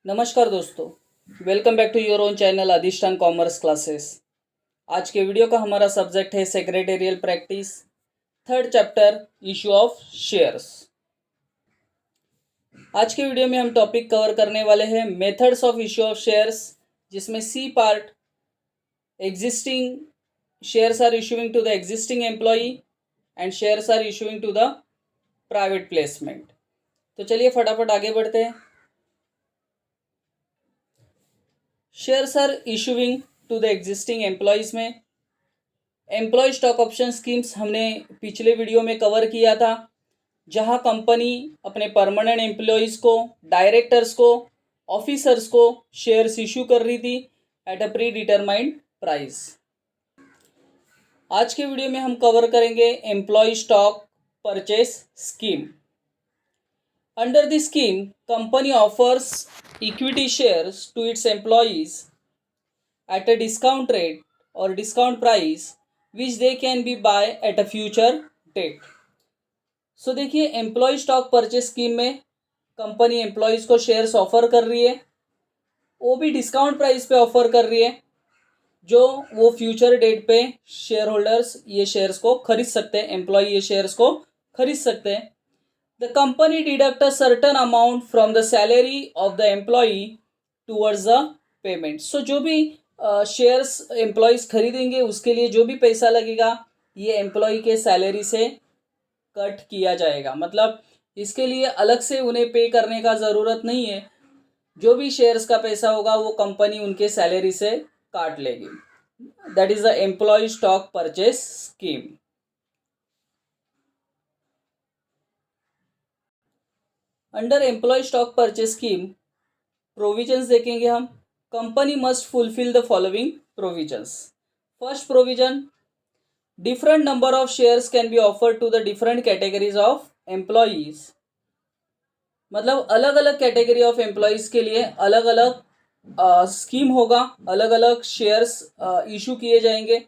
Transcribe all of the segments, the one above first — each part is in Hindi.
नमस्कार दोस्तों, welcome back to your own channel Adhishthan commerce classes. आज के वीडियो का हमारा सब्जेक्ट है secretarial practice, third chapter issue of shares. आज के वीडियो में हम टॉपिक कवर करने वाले हैं methods of issue of shares, जिसमें C part existing shares are issuing to the existing employee and shares are issuing to the private placement. तो चलिए फटाफट आगे बढ़ते हैं। Shares are issuing to the existing employees में एम्प्लॉय स्टॉक ऑप्शन स्कीम्स हमने पिछले वीडियो में कवर किया था, जहां कंपनी अपने परमानेंट एम्प्लॉयज़ को, डायरेक्टर्स को, ऑफिसर्स को शेयर्स इशू कर रही थी at a predetermined price. आज के वीडियो में हम कवर करेंगे employee stock purchase scheme. Under the scheme, company offers equity shares to its employees at a discount rate or discount price which they can be buy at a future date. So देखिए, एम्प्लॉय स्टॉक परचेस स्कीम में कंपनी एम्प्लॉयज़ को शेयर्स ऑफर कर रही है, वो भी डिस्काउंट प्राइस पे ऑफर कर रही है, जो वो फ्यूचर डेट पे शेयर होल्डर्स ये शेयर्स को खरीद सकते हैं, एम्प्लॉय ये शेयर्स को खरीद सकते हैं। The company deduct a certain amount from the salary of the employee towards the payment. So जो भी शेयर्स एम्प्लॉयज़ खरीदेंगे उसके लिए जो भी पैसा लगेगा ये एम्प्लॉय के सैलरी से कट किया जाएगा। मतलब इसके लिए अलग से उन्हें पे करने का ज़रूरत नहीं है, जो भी शेयर्स का पैसा होगा वो कंपनी उनके सैलरी से काट लेगी। That is the employee stock purchase scheme. Under employee stock purchase scheme provisions देखेंगे हम। Company must fulfil the following provisions. First provision, different number of shares can be offered to the different categories of employees. मतलब अलग अलग कैटेगरी ऑफ एम्प्लॉयज के लिए अलग अलग स्कीम होगा, अलग अलग शेयर्स इशू किए जाएंगे।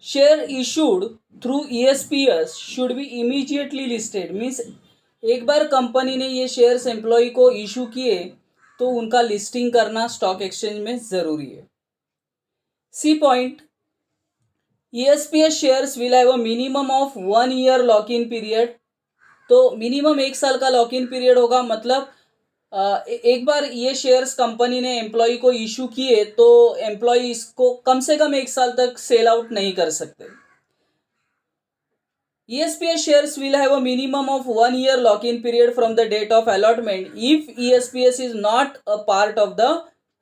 Share issued through ESPS should be immediately listed. Means एक बार कंपनी ने ये शेयर्स एम्प्लॉय को इशू किए तो उनका लिस्टिंग करना स्टॉक एक्सचेंज में ज़रूरी है। C point, ESPS shares will have a minimum of 1 year lock in period. तो मिनिमम 1 साल का लॉक इन पीरियड होगा। मतलब एक बार ये शेयर्स कंपनी ने एम्प्लॉय को इशू किए तो एम्प्लॉय इसको कम से कम 1 साल तक सेल आउट नहीं कर सकते। ESPS shares will have a minimum of 1 year lock-in period from the date of allotment if ESPS is not a part of the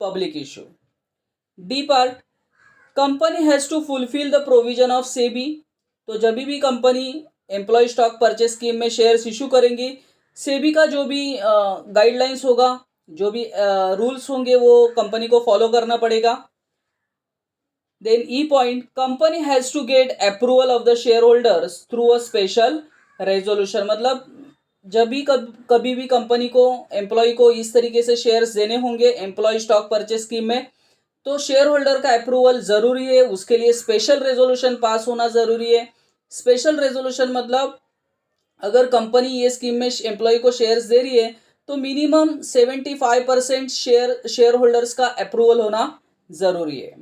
public issue. D part, company has to fulfill the provision of SEBI. तो जब भी company employee stock purchase scheme में शेयर्स इशू करेंगी, सेबी का जो भी गाइडलाइंस होगा, जो भी रूल्स होंगे वो कंपनी को फॉलो करना पड़ेगा। Then E point, company has to get approval of the shareholders through a special resolution. मतलब जब भी कभी भी कंपनी को एम्प्लॉय को इस तरीके से शेयर्स देने होंगे एम्प्लॉय स्टॉक परचेस स्कीम में, तो शेयर होल्डर का अप्रूवल ज़रूरी है। उसके लिए स्पेशल रेजोल्यूशन पास होना ज़रूरी है। स्पेशल रेजोल्यूशन मतलब अगर कंपनी ये स्कीम में एम्प्लॉय को शेयर्स दे रही है तो मिनिमम 75% शेयर होल्डर्स का अप्रूवल होना ज़रूरी है।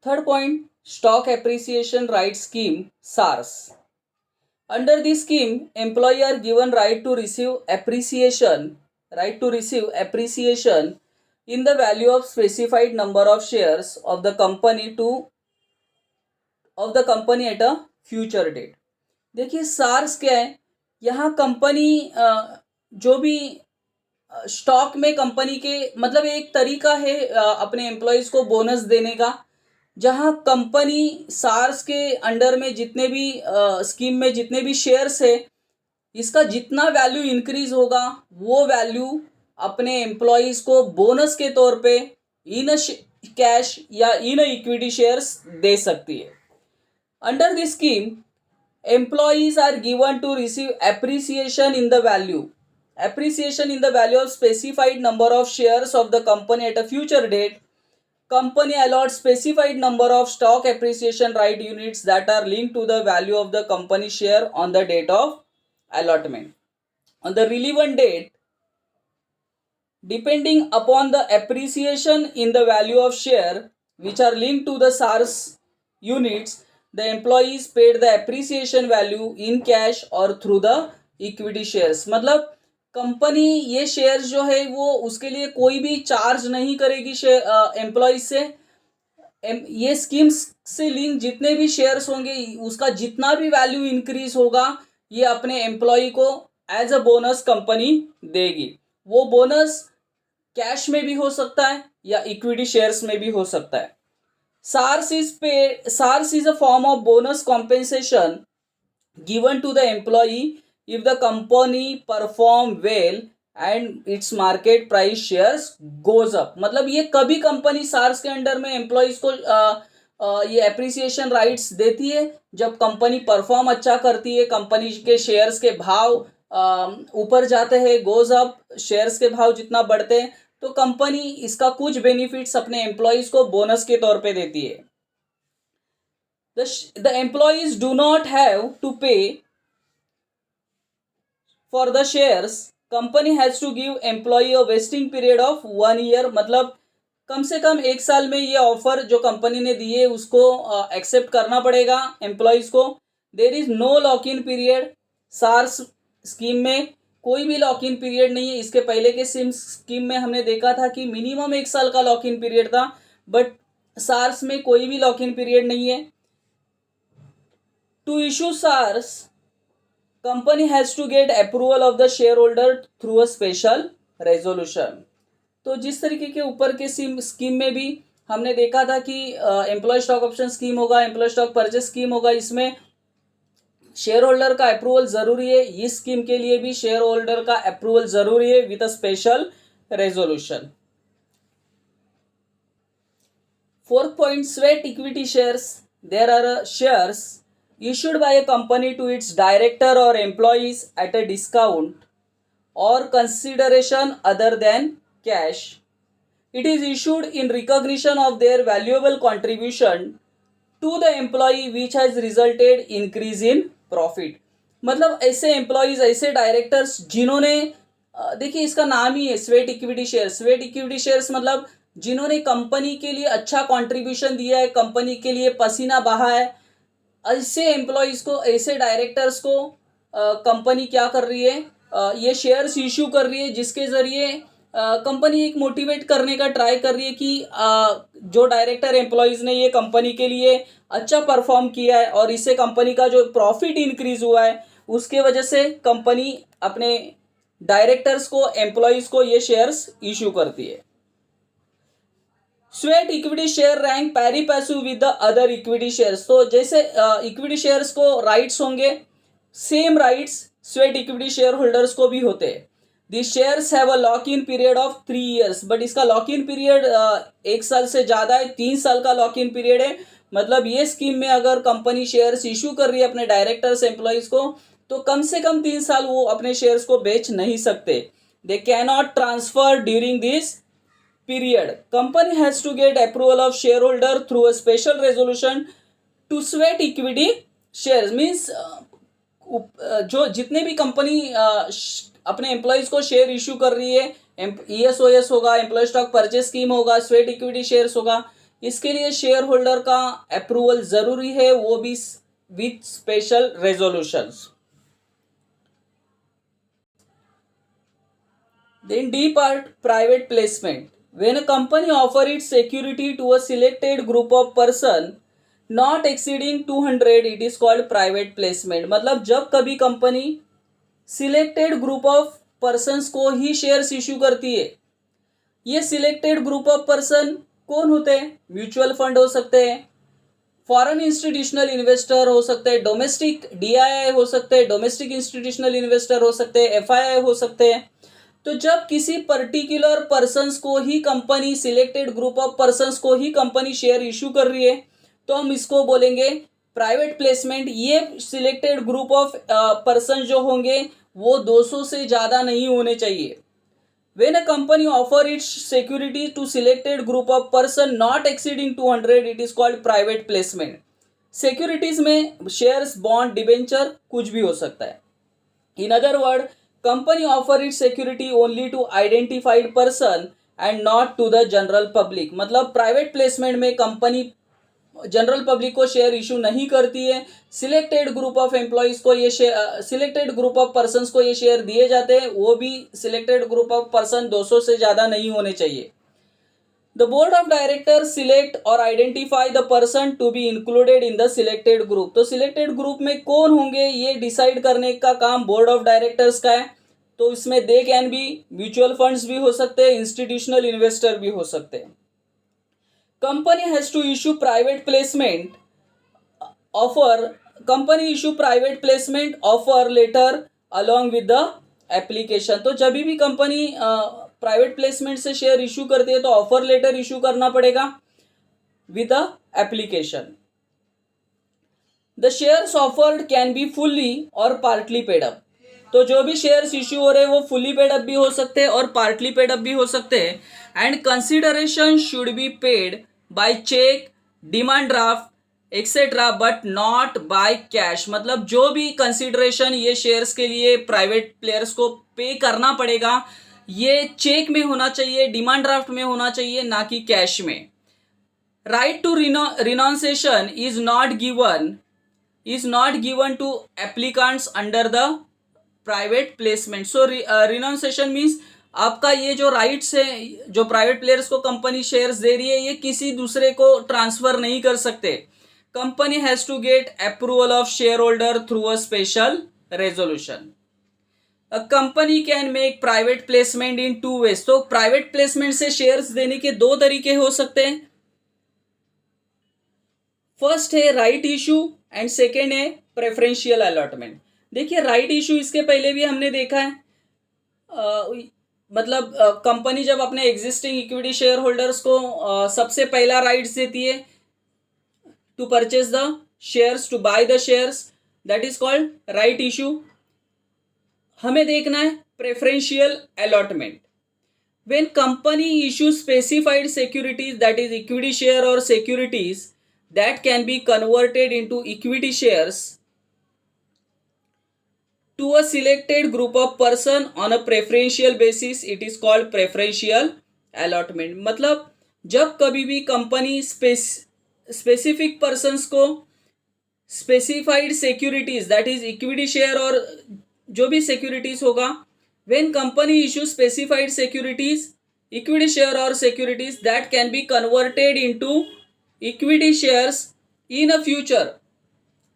Third point, Stock Appreciation Right Scheme, SARS. Under this scheme, employee are given right to receive appreciation in the value of specified number of shares of the company at a future date. देखिए SARS क्या है, यहाँ कंपनी जो भी स्टॉक में कंपनी के मतलब एक तरीका है अपने एम्प्लॉयज़ को बोनस देने का, जहां कंपनी सार्स के अंडर में जितने भी स्कीम में जितने भी शेयर्स है, इसका जितना वैल्यू इंक्रीज होगा वो वैल्यू अपने एम्प्लॉयज़ को बोनस के तौर पे इन कैश या इन इक्विटी शेयर्स दे सकती है। Under this scheme, employees are given to receive appreciation in the value of specified number of shares of the company at a future date. Company allots specified number of stock appreciation right units that are linked to the value of the company share on the date of allotment. on the relevant date, depending upon the appreciation in the value of share which are linked to the SARS units, the employees paid the appreciation value in cash or through the equity shares. मतलब कंपनी ये शेयर्स जो है वो उसके लिए कोई भी चार्ज नहीं करेगी एम्प्लॉयज से. ये स्कीम्स से लिंक जितने भी शेयर्स होंगे उसका जितना भी वैल्यू इंक्रीज होगा ये अपने एम्प्लॉय को एज अ बोनस कंपनी देगी. वो बोनस कैश में भी हो सकता है या इक्विटी शेयर्स में भी हो सकता है. SARS is a form of bonus compensation given to the employee if the company perform well and its market price shares goes up. मतलब ये कभी कंपनी सार्स के अंडर में एम्प्लॉयज को ये एप्रिसिएशन राइट्स देती है जब कंपनी परफॉर्म अच्छा करती है, कंपनी के शेयर्स के भाव ऊपर जाते हैं, गोज अप, शेयर्स के भाव जितना बढ़ते हैं तो कंपनी इसका कुछ बेनिफिट्स अपने एम्प्लॉयज को बोनस के तौर पे देती है. The employees do not have to pay for the shares. Company has to give employee a vesting period of 1 year. मतलब कम से कम 1 साल में ये ऑफर जो कंपनी ने दी है उसको एक्सेप्ट करना पड़ेगा एम्प्लॉयज को. There is no lock in period. SARS scheme में कोई भी लॉक इन पीरियड नहीं है. इसके पहले के स्कीम में हमने देखा था कि मिनिमम 1 साल का लॉक इन पीरियड था, बट सार्स में कोई भी लॉक इन पीरियड नहीं है. To issue SARS, company has to get approval of the share holder through a special resolution. तो जिस तरीके के ऊपर के स्कीम में भी हमने देखा था कि एम्प्लॉय स्टॉक ऑप्शन स्कीम होगा, एम्प्लॉय स्टॉक परचेस स्कीम होगा, इसमें शेयर होल्डर का अप्रूवल जरूरी है. इस स्कीम के लिए भी शेयर होल्डर का अप्रूवल जरूरी है with a special resolution. 4th point, sweat equity shares. There are shares issued by a company to its director or employees at a discount or consideration other than cash. It is issued in recognition of their valuable contribution to the employee which has resulted increase in profit. मतलब ऐसे एम्प्लॉयज, ऐसे डायरेक्टर्स जिन्होंने देखिए इसका नाम ही है sweat equity shares. Sweat equity shares मतलब जिन्होंने कंपनी के लिए अच्छा कंट्रीब्यूशन दिया है, कंपनी के लिए पसीना बहा है, ऐसे एम्प्लॉयज को, ऐसे डायरेक्टर्स को कंपनी क्या कर रही है, ये शेयर्स इशू कर रही है जिसके ज़रिए कंपनी एक मोटिवेट करने का ट्राई कर रही है कि जो डायरेक्टर एम्प्लॉयज ने ये कंपनी के लिए अच्छा परफॉर्म किया है और इससे कंपनी का जो प्रॉफिट इंक्रीज हुआ है उसके वजह से कंपनी अपने डायरेक्टर्स को, एम्प्लॉयज को ये शेयर्स इशू करती है. Sweat equity share rank pari passu with the other equity shares. तो जैसे इक्विटी शेयर्स को राइट्स होंगे, same rights sweat equity share holders को भी होते हैं. The shares have a lock in period of 3 years. But इसका लॉक इन पीरियड 1 साल से ज़्यादा है, 3 साल का लॉक इन पीरियड है. मतलब ये स्कीम में अगर कंपनी शेयर्स इशू कर रही है अपने डायरेक्टर्स, एम्प्लॉयज को, तो कम से कम 3 साल वो अपने शेयर्स को बेच नहीं सकते. They can not transfer during this period. Company has to get approval of shareholder through a special resolution to sweat equity shares. Means जो जितने भी कंपनी अपने एम्प्लॉयज को शेयर इशू कर रही है, ESOS होगा, एम्प्लॉय स्टॉक परचेस स्कीम होगा, स्वेट इक्विटी शेयर्स होगा, इसके लिए शेयर होल्डर का अप्रूवल जरूरी है, वो भी with special resolutions. Then D part, private placement. When a company offers its security to a selected group of person not exceeding 200, it is called private placement. मतलब जब कभी company selected group of persons को ही शेयर्स इशू करती है. ये सिलेक्टेड ग्रुप ऑफ पर्सन कौन होते हैं? म्यूचुअल फंड हो सकते हैं, फॉरेन इंस्टीट्यूशनल इन्वेस्टर हो सकते हैं, डोमेस्टिक DII हो सकते हैं, डोमेस्टिक इंस्टीट्यूशनल इन्वेस्टर हो सकते हैं, FII हो सकते हैं. तो जब किसी पर्टिकुलर पर्सन्स को ही company, selected group of persons को ही कंपनी शेयर इशू कर रही है तो हम इसको बोलेंगे प्राइवेट प्लेसमेंट. ये सिलेक्टेड ग्रुप ऑफ पर्सन जो होंगे वो 200 से ज़्यादा नहीं होने चाहिए. When a company offer its security to selected group of person not exceeding 200, it is called private placement. Securities में शेयर्स, बॉन्ड, डिबेंचर कुछ भी हो सकता है. In other word, company offer it security only to identified person and not to the general public. मतलब प्राइवेट प्लेसमेंट में कंपनी जनरल पब्लिक को शेयर इशू नहीं करती है, सिलेक्टेड ग्रुप ऑफ एम्प्लॉयज को ये share, selected group of persons को ये शेयर दिए जाते हैं, वो भी सिलेक्टेड ग्रुप ऑफ पर्सन 200 से ज़्यादा नहीं होने चाहिए। The board of director select और identify the person to be included in the selected group. तो सिलेक्टेड ग्रुप में कौन होंगे ये डिसाइड करने का काम बोर्ड ऑफ डायरेक्टर्स का है। तो इसमें they can be mutual funds भी हो सकते हैं, इंस्टीट्यूशनल इन्वेस्टर भी हो सकते हैं। Company has to issue private placement offer, company issue private placement offer letter along with the application. तो जब भी कंपनी प्राइवेट प्लेसमेंट से शेयर इशू करती है तो ऑफर लेटर इशू करना पड़ेगा with the application. The shares offered can be fully और पार्टली पेड अप। तो जो भी शेयर्स इशू हो रहे हैं वो फुल्ली पेड अप भी हो सकते हैं और पार्टली पेड अप भी हो सकते हैं। And consideration should be paid by cheque, demand draft etcetera but not by cash. मतलब जो भी कंसिडरेशन ये शेयर्स के लिए प्राइवेट प्लेयर्स को पे करना पड़ेगा ये चेक में होना चाहिए, डिमांड ड्राफ्ट में होना चाहिए, ना कि कैश में। Right to renunciation is not given to applicants under the private placement. So renunciation means आपका ये जो राइट्स है, जो प्राइवेट प्लेयर्स को कंपनी शेयर्स दे रही है, ये किसी दूसरे को ट्रांसफर नहीं कर सकते। Company has to get approval of share holder through a special resolution. A company can make private placement in 2 ways. तो प्राइवेट प्लेसमेंट से शेयर्स देने के 2 तरीके हो सकते हैं। फर्स्ट है राइट इशू एंड सेकेंड है प्रेफरेंशियल अलॉटमेंट। देखिए राइट इशू इसके पहले भी हमने देखा है, मतलब कंपनी जब अपने एग्जिस्टिंग इक्विटी शेयर होल्डर्स को सबसे पहला राइट्स देती है to purchase the shares, to buy the shares, that is called right issue. हमें देखना है preferential allotment. When company issue specified securities that is equity share और securities that can be converted into equity shares to a selected group of person on a preferential basis, it is called preferential allotment। मतलब जब कभी भी कंपनी स्पेसिफिक पर्सन्स को specified securities that is equity share और जो भी सिक्योरिटीज होगा, when company issue specified securities equity share और securities that can be converted into equity shares in a future.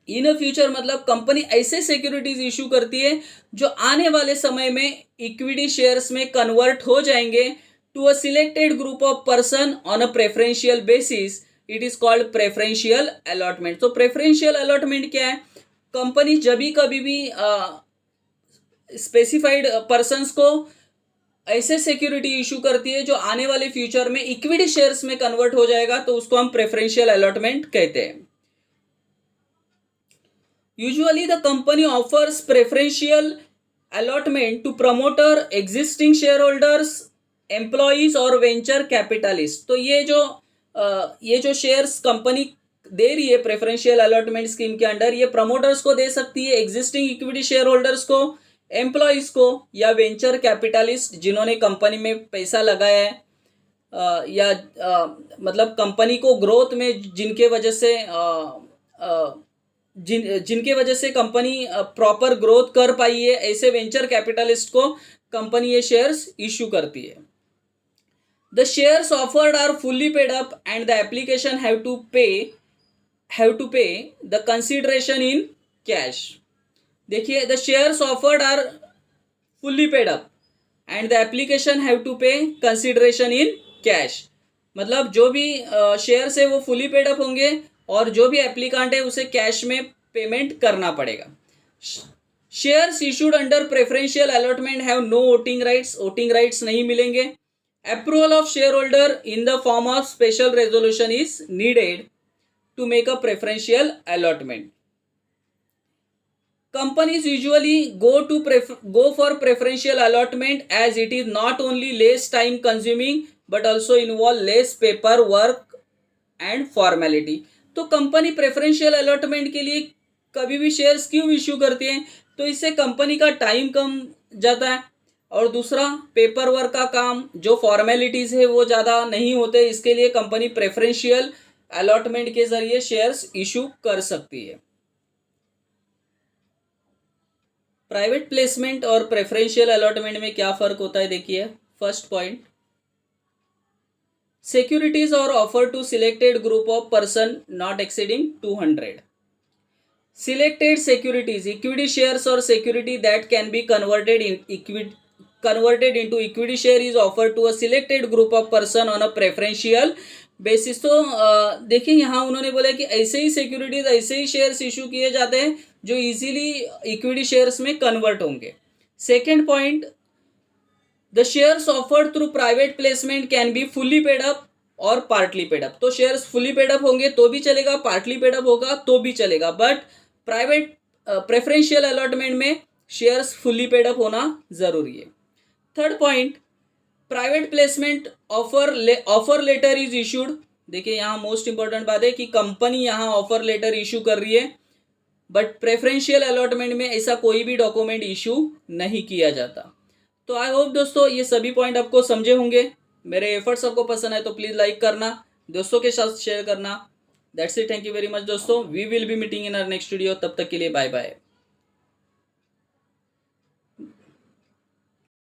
In a future मतलब कंपनी ऐसे सिक्योरिटीज इशू करती है जो आने वाले समय में इक्विटी शेयर्स में कन्वर्ट हो जाएंगे to a selected group of person on a preferential basis, it is called preferential allotment. तो प्रेफरेंशियल अलॉटमेंट क्या है, कंपनी जब भी कभी भी स्पेसिफाइड पर्सन्स को ऐसे सिक्योरिटी इशू करती है जो आने वाले फ्यूचर में इक्विटी शेयर्स में कन्वर्ट हो जाएगा, तो उसको हम प्रेफरेंशियल अलॉटमेंट कहते हैं। Usually the company offers preferential allotment to promoter, existing shareholders, employees और venture capitalists। तो ये जो शेयर्स कंपनी दे रही है प्रेफरेंशियल अलॉटमेंट स्कीम के अंडर, ये प्रमोटर्स को दे सकती है, एग्जिस्टिंग इक्विटी शेयर होल्डर्स को, एम्प्लॉयज को, या वेंचर कैपिटलिस्ट जिन्होंने कंपनी में पैसा लगाया है, या मतलब कंपनी को ग्रोथ में जिनके वजह से जिनके वजह से कंपनी प्रॉपर ग्रोथ कर पाई है, ऐसे वेंचर कैपिटलिस्ट को कंपनी ये शेयर्स इशू करती है। The shares offered are fully paid up and the application have to pay the consideration in cash. देखिए the shares offered are fully paid up and the application have to pay consideration in cash. मतलब जो भी शेयर्स है वो फुली पेड अप होंगे और जो भी एप्लीकेंट है उसे कैश में पेमेंट करना पड़ेगा। Shares issued under preferential allotment have no voting rights, voting rights नहीं मिलेंगे। Approval of share holder in the form of special resolution is needed to make a preferential allotment. Companies usually go for preferential allotment as it is not only less time consuming but also involve less paperwork and formality। तो कंपनी प्रेफरेंशियल अलॉटमेंट के लिए कभी भी शेयर्स क्यों इशू करती है, तो इससे कंपनी का टाइम कम जाता है, और दूसरा पेपर वर्क का काम, जो फॉर्मेलिटीज़ है वो ज़्यादा नहीं होते, इसके लिए कंपनी प्रेफरेंशियल अलॉटमेंट के जरिए शेयर्स इशू कर सकती है। प्राइवेट प्लेसमेंट और प्रेफरेंशियल अलॉटमेंट में क्या फ़र्क होता है, देखिए। First point, securities are offered to selected group of person not exceeding 200. Selected securities, equity shares or security that can be converted into equity share is offered to a selected group of person on a preferential basis. तो देखिए यहाँ उन्होंने बोला कि ऐसे ही सिक्योरिटीज, ऐसे ही शेयर्स इशू किए जाते हैं जो इजीली इक्विटी शेयर्स में कन्वर्ट होंगे। Second point, the shares offered through private placement can be fully paid up और पार्टली पेड अप। तो शेयर्स फुली पेड अप होंगे तो भी चलेगा, पार्टली पेड अप होगा तो भी चलेगा, बट प्राइवेट प्रेफरेंशियल अलॉटमेंट में शेयर्स फुली पेड अप होना जरूरी है। Third point, private placement offer letter is issued. देखिए यहाँ मोस्ट इंपॉर्टेंट बात है कि कंपनी यहाँ ऑफर लेटर इशू कर रही है, बट प्रेफरेंशियल अलॉटमेंट में ऐसा कोई भी डॉक्यूमेंट इशू नहीं किया जाता। तो आई होप दोस्तों ये सभी पॉइंट आपको समझे होंगे। मेरे एफर्ट्स आपको पसंद आए तो प्लीज़ लाइक करना, दोस्तों के साथ शेयर करना। That's it, thank you very much दोस्तों। We will be meeting in our next video. तब तक के लिए बाय बाय।